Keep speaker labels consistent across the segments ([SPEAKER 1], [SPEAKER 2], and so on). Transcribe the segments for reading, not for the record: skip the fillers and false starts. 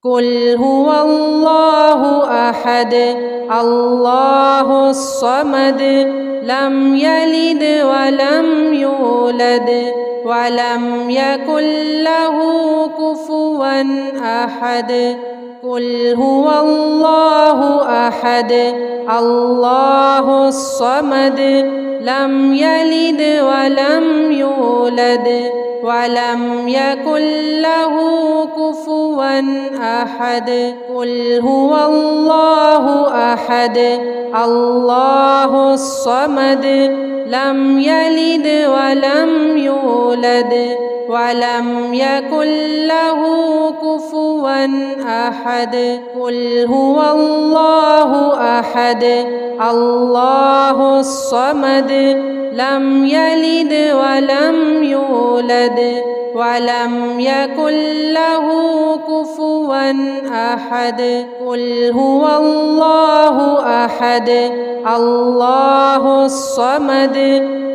[SPEAKER 1] قل هو الله أحد الله الصمد لم يلد ولم يولد ولم يكن له كفوا أحد قل هو الله أحد الله الصمد لم يلد ولم يولد ولم يكن له كفوا أحد قل هو الله أحد الله الصمد لم يلد ولم يولد ولم يكن له كفوا أحد قل هو الله أحد الله الصمد لم يلد ولم يولد ولم يكن له كفوا أحد قل هو الله أحد الله الصمد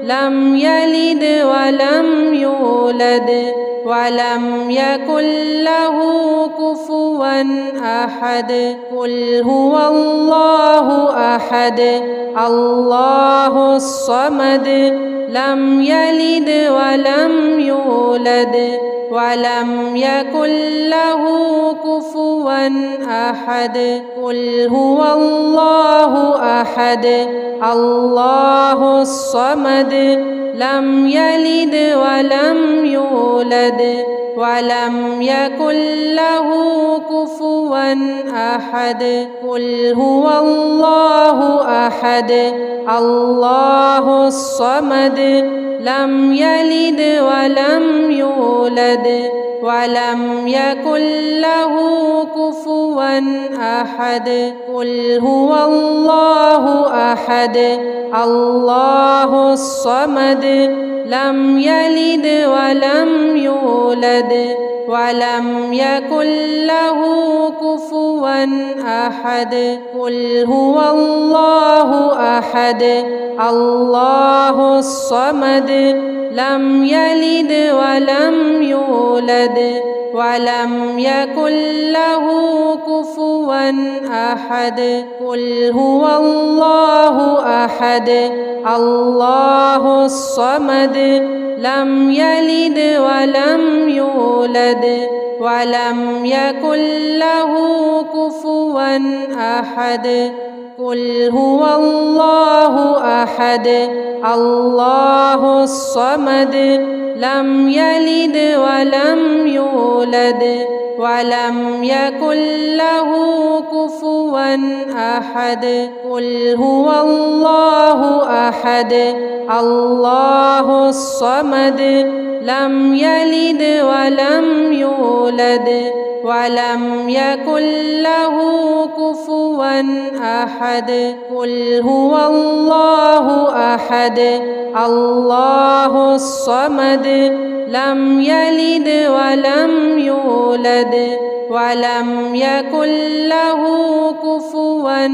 [SPEAKER 1] لم يلد ولم يولد ولم يكن له كفوا أحد قل هو الله أحد الله الصمد لم يلد ولم يولد ولم يكن له كفوا أحد قل هو الله أحد الله الصمد لم يلد ولم يولد ولم يكن له كفوا أحد قل هو الله أحد الله الصمد لم يلد ولم يولد ولم يكن له كفوا أحد قل هو الله أحد الله الصمد لم يلد ولم يولد ولم يكن له كفوا أحد قل هو الله أحد الله الصمد لم يلد ولم يولد ولم يكن له كفوا أحد قل هو الله أحد الله الصمد لم يلد ولم يولد ولم يكن له كفوا أحد قل هو الله أحد الله الصمد لم يلد ولم يولد ولم يكن له كفوا أحد قل هو الله أحد الله الصمد لم يلد ولم يولد ولم يكن له كفوا أحد قل هو الله أحد الله الصمد لم يلد ولم يولد ولم يكن له كفوا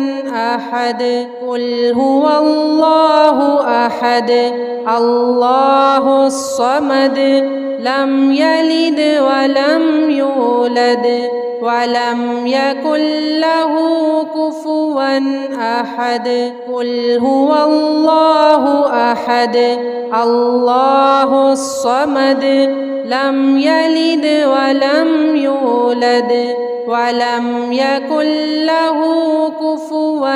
[SPEAKER 1] أحد قل هو الله أحد الله الصمد لم يلد ولم يولد ولم يكن له كفوا أحد قل هو الله أحد الله الصمد لم يلد ولم يولد ولم يكن له كفوا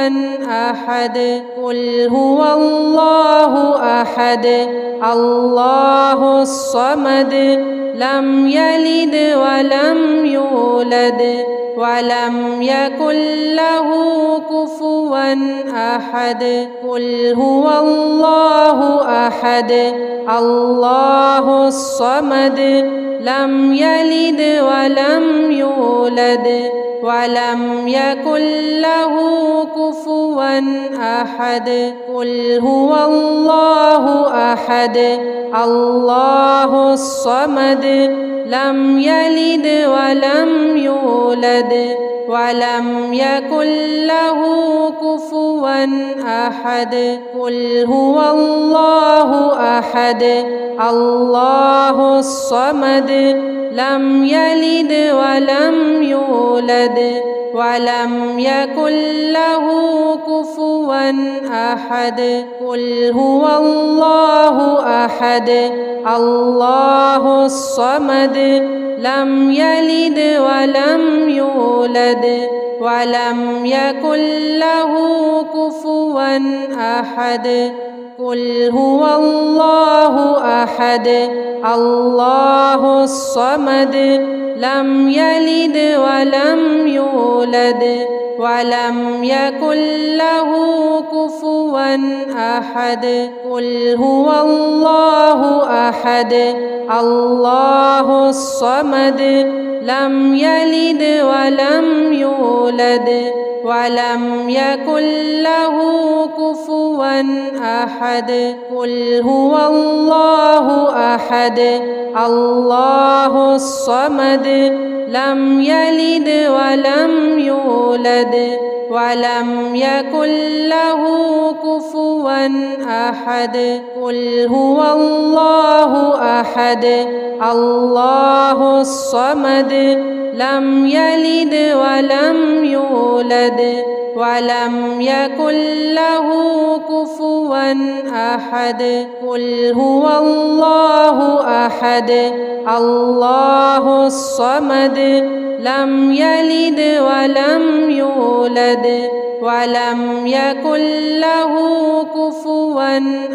[SPEAKER 1] أحد قل هو الله أحد الله الصمد لم يلد ولم يولد ولم يكن له كفوا أحد قل هو الله أحد الله الصمد لم يلد ولم يولد ولم يكن له كفوا أحد قل هو الله أحد الله الصمد لم يلد ولم يولد ولم يكن له كفوا أحد قل هو الله أحد الله الصمد لم يلد ولم يولد يولد ولم يكن له كفوا أحد. قل هو الله أحد الله الصمد لم يلد ولم يولد ولم يكن له كفوا أحد. قل هو الله أحد الله الصمد لم يلد ولم يولد ولم يكن له كفوا أحد. قل هو الله أحد الله الصمد لم يلد ولم يولد ولم يكن له كفوا أحد. قل هو الله أحد الله الصمد لم يلد ولم يولد ولم يكن له كفوا أحد. قل هو الله أحد الله الصمد لم يلد ولم يولد ولم يكن له كفوا أحد. قل هو الله أحد الله الصمد لم يلد ولم يولد ولم يكن له كفوا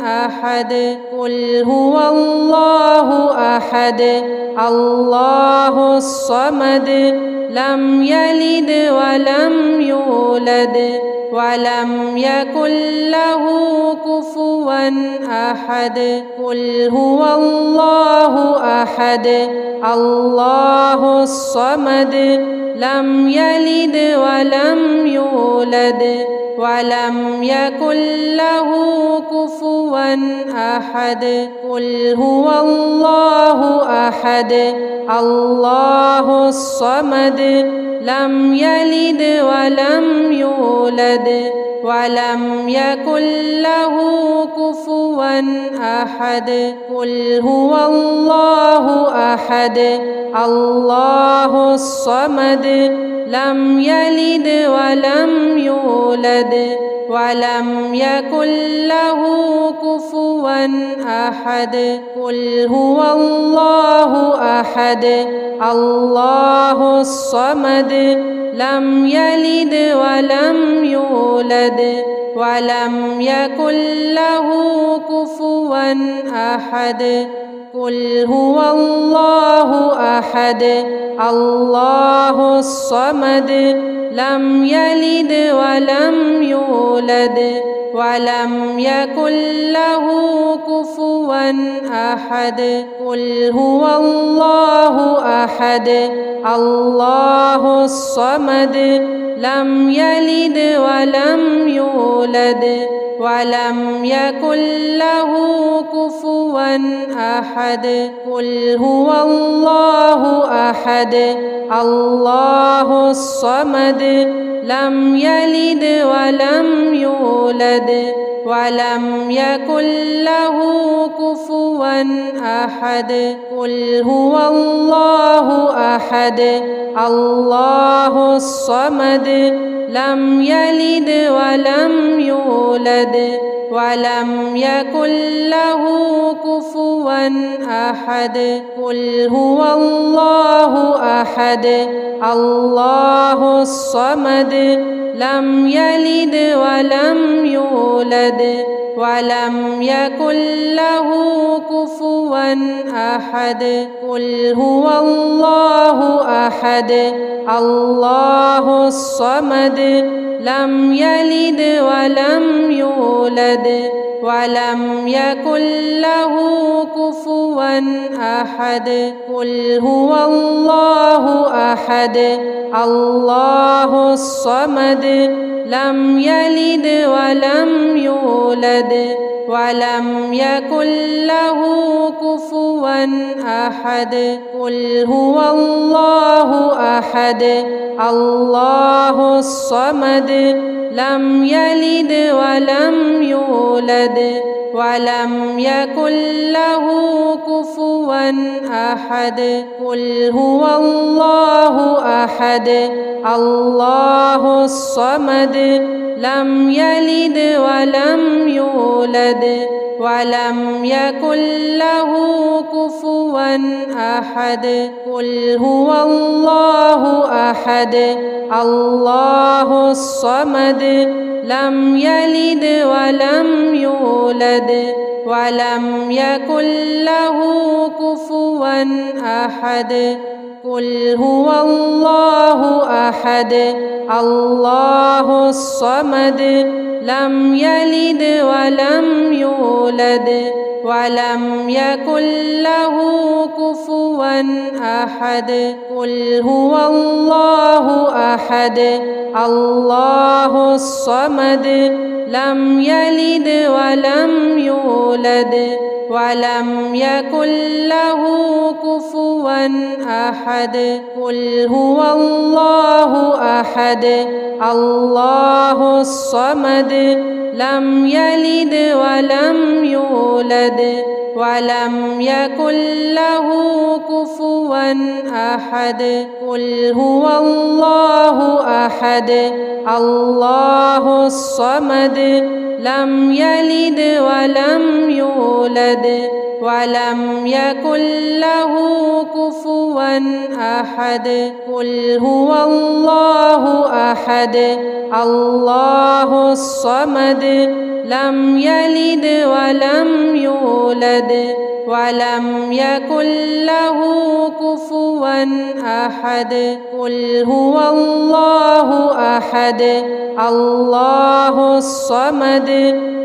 [SPEAKER 1] أحد. قل هو الله أحد الله الصمد لم يلد ولم يولد ولم يكن له كفوا أحد. قل هو الله أحد الله الصمد لم يلد ولم يولد ولم يكن له كفوا أحد. قل هو الله أحد الله الصمد لم يلد ولم يولد ولم يكن له كفوا أحد. قل هو الله أحد الله الصمد لم يلد ولم يولد ولم يكن له كفوا أحد. قل هو الله أحد الله الصمد لم يلد ولم يولد ولم يكن له كفوا أحد. قل هو الله أحد الله الصمد لم يلد ولم يولد ولم يكن له كفوا أحد. قل هو الله أحد الله الصمد لم يلد ولم يولد ولم يكن له كفوا أحد. قل هو الله أحد الله الصمد لم يلد ولم يولد ولم يكن له كفوا أحد. قل هو الله أحد الله الصمد لم يلد ولم يولد ولم يكن له كفوا أحد. قل هو الله أحد الله الصمد لم يلد ولم يولد ولم يكن له كفوا أحد. قل هو الله أحد الله الصمد لم يلد ولم يولد ولم يكن له كفوا أحد. قل هو الله أحد الله الصمد لم يلد ولم يولد ولم يكن له كفوا أحد. قل هو الله أحد الله الصمد لم يلد ولم يولد ولم يكن له كفوا أحد قل هو الله أحد الله الصمد لم يلد ولم يولد ولم يكن له كفوا أحد قل هو الله أحد الله الصمد لم يلد ولم يولد ولم يكن له كفوا أحد قل هو الله أحد الله الصمد لم يلد ولم يولد ولم يكن له كفوا أحد قل هو الله أحد الله الصمد لم يلد ولم يولد ولم يكن له كفوا أحد قل هو الله أحد الله الصمد لم يلد ولم يولد ولم يكن له كفوا أحد قل هو الله أحد الله الصمد لم يلد ولم يولد ولم يكن له كفوا أحد قل هو الله أحد الله الصمد لم يلد ولم يولد ولم يكن له كفوا أحد قل هو الله أحد الله الصمد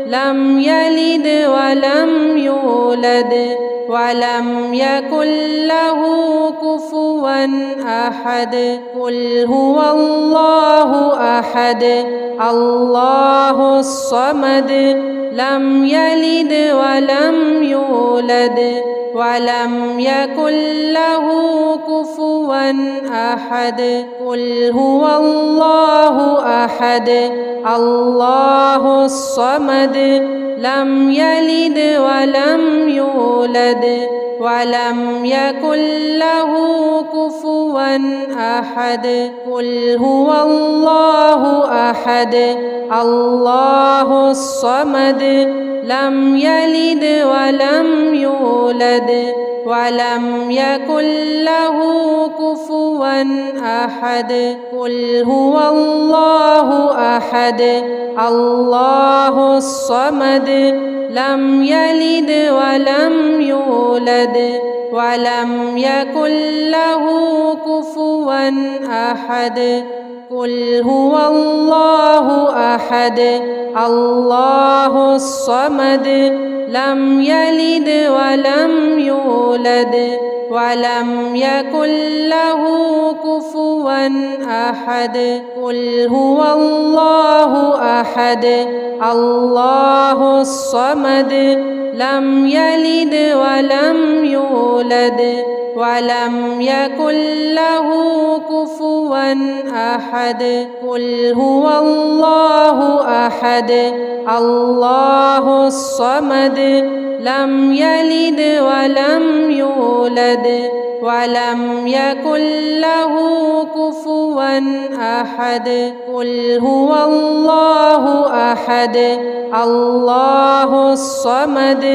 [SPEAKER 1] لم يلد ولم يولد ولم يكن له كفوا أحد قل هو الله أحد الله الصمد لم يلد ولم يولد ولم يكن له كفوا أحد قل هو الله أحد الله الصمد لم يلد ولم يولد ولم يكن له كفوا أحد قل هو الله أحد الله الصمد لم يلد ولم يولد ولم يكن له كفوا أحد قل هو الله أحد الله الصمد لم يلد ولم يولد ولم يكن له كفوا أحد قل هو الله أحد الله الصمد لم يلد ولم يولد ولم يكن له كفوا أحد قل هو الله أحد الله الصمد لم يلد ولم يولد ولم يكن له كفوا أحد قل هو الله أحد الله الصمد لم يلد ولم يولد ولم يكن له كفوا أحد قل هو الله أحد الله الصمد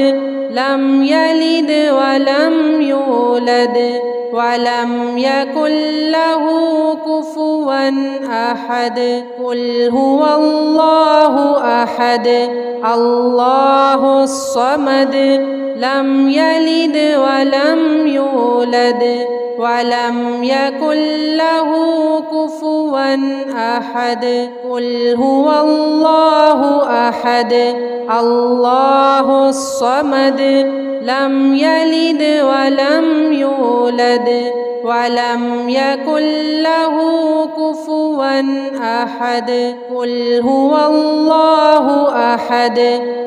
[SPEAKER 1] لم يلد ولم يولد ولم يكن له كفوا أحد قل هو الله أحد الله الصمد لم يلد ولم يولد ولم يكن له كفوا أحد قل هو الله أحد الله الصمد لم يلد ولم يولد ولم يكن له كفوا أحد قل هو الله أحد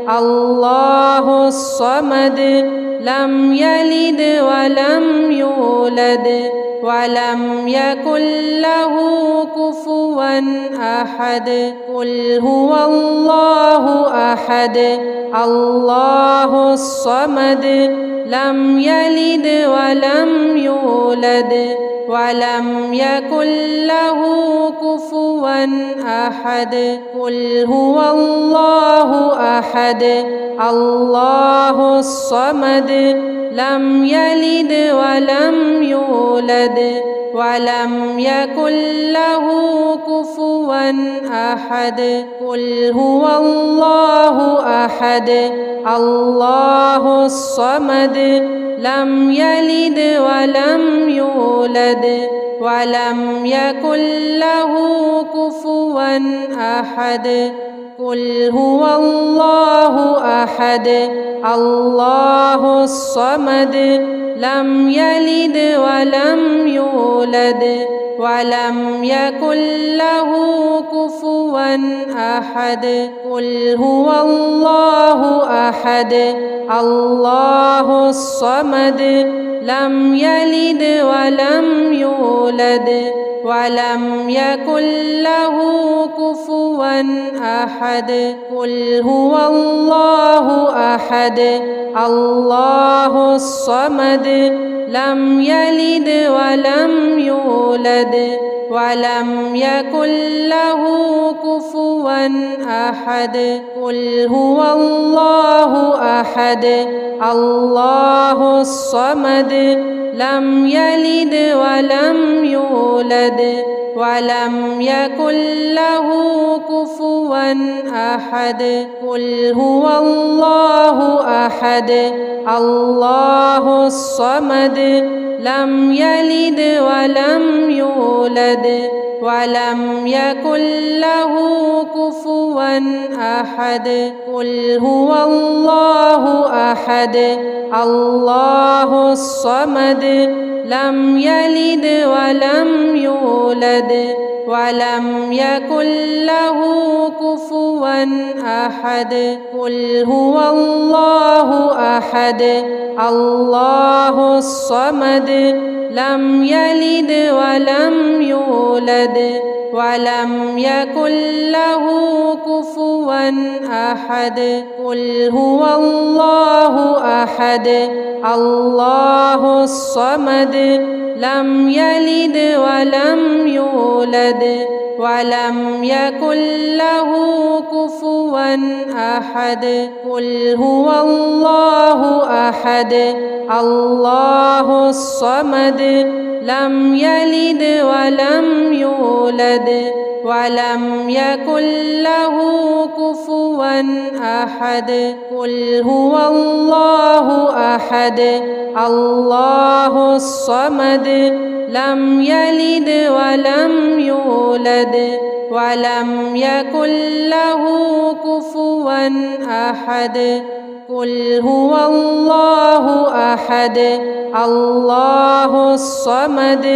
[SPEAKER 1] الله الصمد لم يلد ولم يولد ولم يكن له كفوا أحد قل هو الله أحد الله الصمد لم يلد ولم يولد ولم يكن له كفوا أحد قل هو الله أحد الله الصمد لم يلد ولم يولد ولم يكن له كفوا أحد قل هو الله أحد الله الصمد لم يلد ولم يولد ولم يكن له كفوا أحد قل هو الله أحد الله الصمد لم يلد ولم يولد ولم يكن له كفوا أحد قل هو الله أحد الله الصمد لم يلد ولم يولد ولم يكن له كفوا أحد قل هو الله أحد الله الصمد لم يلد ولم يولد ولم يكن له كفوا أحد قل هو الله أحد الله الصمد لم يلد ولم يولد ولم يكن له كفوا أحد قل هو الله أحد الله الصمد لم يلد ولم يولد ولم يكن له كفوا أحد قل هو الله أحد الله الصمد لم يلد ولم يولد ولم يكن له كفوا أحد قل هو الله أحد الله الصمد لم يلد ولم يولد ولم يكن له كفوا أحد قل هو الله أحد الله الصمد لم يلد ولم يولد ولم يكن له كفوا أحد قل هو الله أحد الله الصمد لم يلد ولم يولد ولم يكن له كفوا أحد قل هو الله أحد الله الصمد لم يلد ولم يولد ولم يكن له كفوا أحد قل هو الله أحد الله الصمد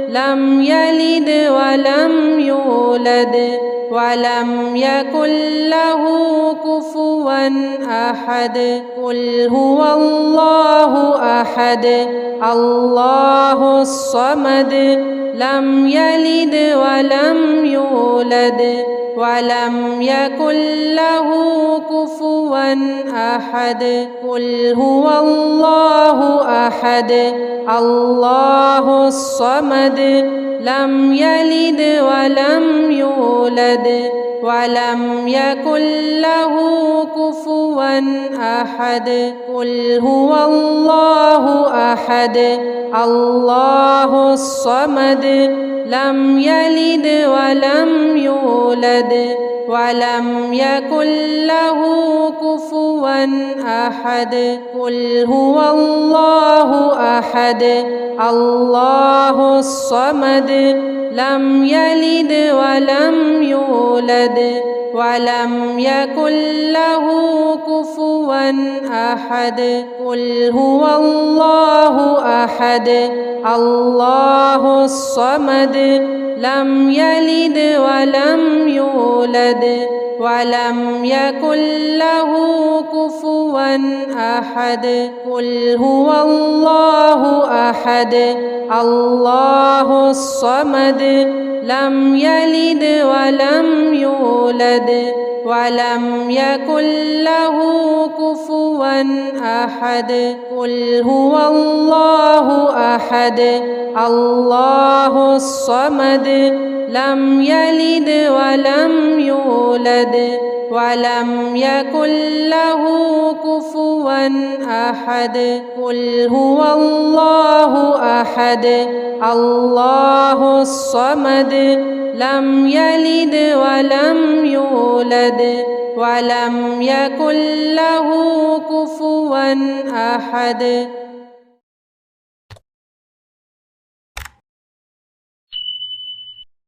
[SPEAKER 1] لم يلد ولم يولد ولم يكن له كفوا أحد قل هو الله أحد الله الصمد لم يلد ولم يولد ولم يكن له كفوا أحد قل هو الله أحد الله الصمد لم يلد ولم يولد ولم يكن له كفوا أحد قل هو الله أحد الله الصمد لم يلد ولم يولد ولم يكن له كفوا أحد قل هو الله أحد الله الصمد لم يلد ولم يولد ولم يكن له كفوا أحد قل هو الله أحد الله الصمد لم يلد ولم يولد ولم يكن له كفوا أحد قل هو الله أحد الله الصمد لم يلد ولم يولد ولم يكن له كفوا أحد قل هو الله أحد الله الصمد لم يلد ولم يولد ولم يكن له كفوا أحد قل هو الله أحد الله الصمد لم يلد ولم يولد ولم يكن له كفوا أحد